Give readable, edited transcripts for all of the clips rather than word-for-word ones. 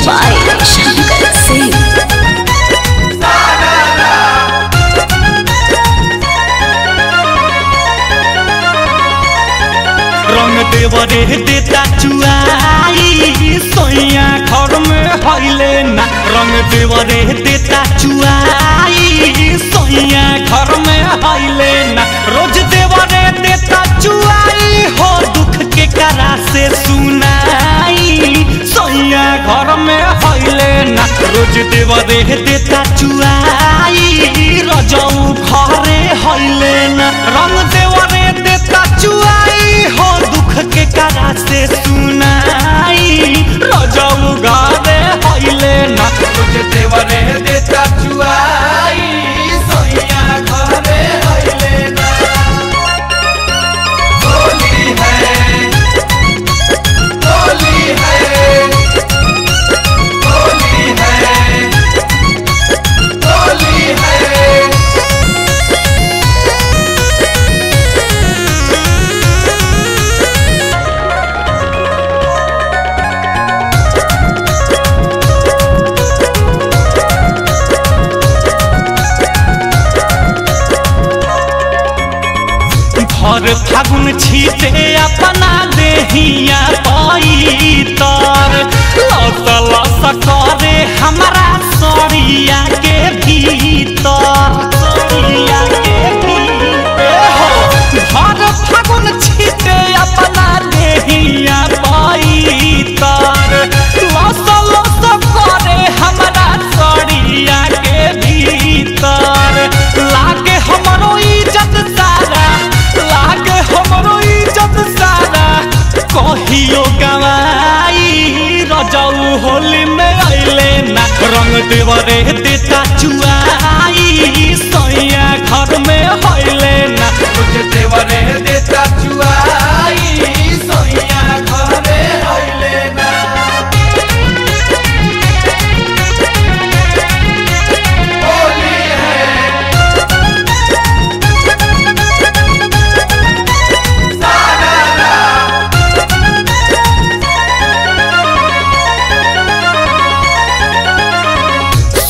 by Shankar Singh। रंग देवरे देता चुआई सोया घर में हईले ना। रंग देवरे देता चुआई सोया घर में हईले ना। रोज देवरे देता चुआई हो दुख के करा से सुनाई सोया घर में हईले ना। रोज देवरे देता चुआई रजऊ घरे हईले ना। रंग देवरे देता चुआई हो दुख के करा से सुनाई रजऊ घरे हईले ना। रोज देवरे देता चुआई सोया घरे हईले ना। होली है होली है होली है होली है। भर फागुन छीटे अपना देहिया पैतर लस लस करे हमारा सरिया के भीतर सरिया के भीतर। भर फागुन छीटे अपना देहिया पैतर लस लस करे हमारा सरिया के भीतर। लागे हमरो इज्जत सारा लागे हमरो इज्जत सारा कहियो गवाई रजऊ होली में अइले ना। रंग देवरे देता चुआई सोया घर में हईले ना। रोज देवरे देता चुआई सोया घरे हईले ना। होली है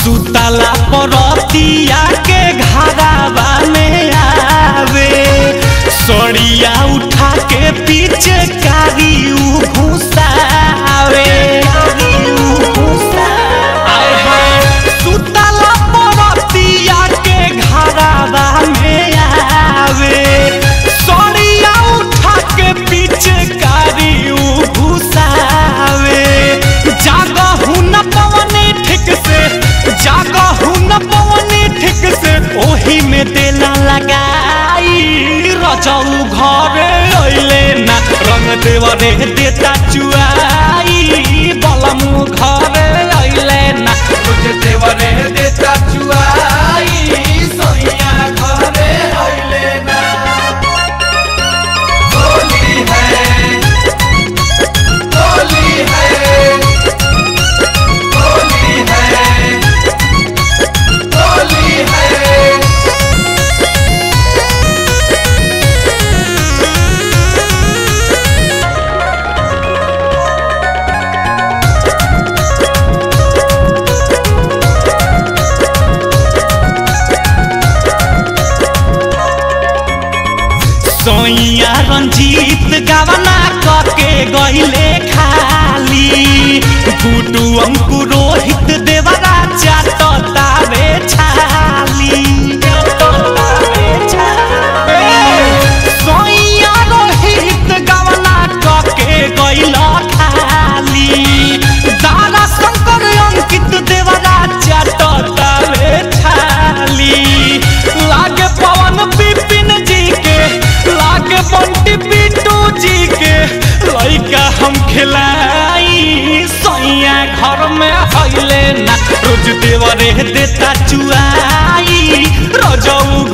सुतला परतिया के घरावा में आवे सड़िया उठा के पीछे कारी घुसावे। सुतला परतिया के घरावा में आवे सड़िया उठा के पीछे कारी घुसावे। जागहु न पवनी ठीक से जागहु न पवनी ठीक से ओही में देला लगाई रजऊ घरे अइले ना। रंग देवरे देता चुआई बलमु घरे अइले ना। रोज देवरे देता चुआई सोया घरे अइले ना। होली है होली है होली है होली है। सोइया रंजीत गवना करके गइले खाली गुडू अंकु रोहित देवरा चाटतावे छाली। सोइया रोहित गवना करके गइला खाली दारा शंकर अंकित देवरा चाटतावे छाली। लागे पवन विपिन जी के लागे बंटी बिट्टू जी के लइका हम खिलाई सोया घर में हईले ना। रोज देवरे देता चुआई रजऊ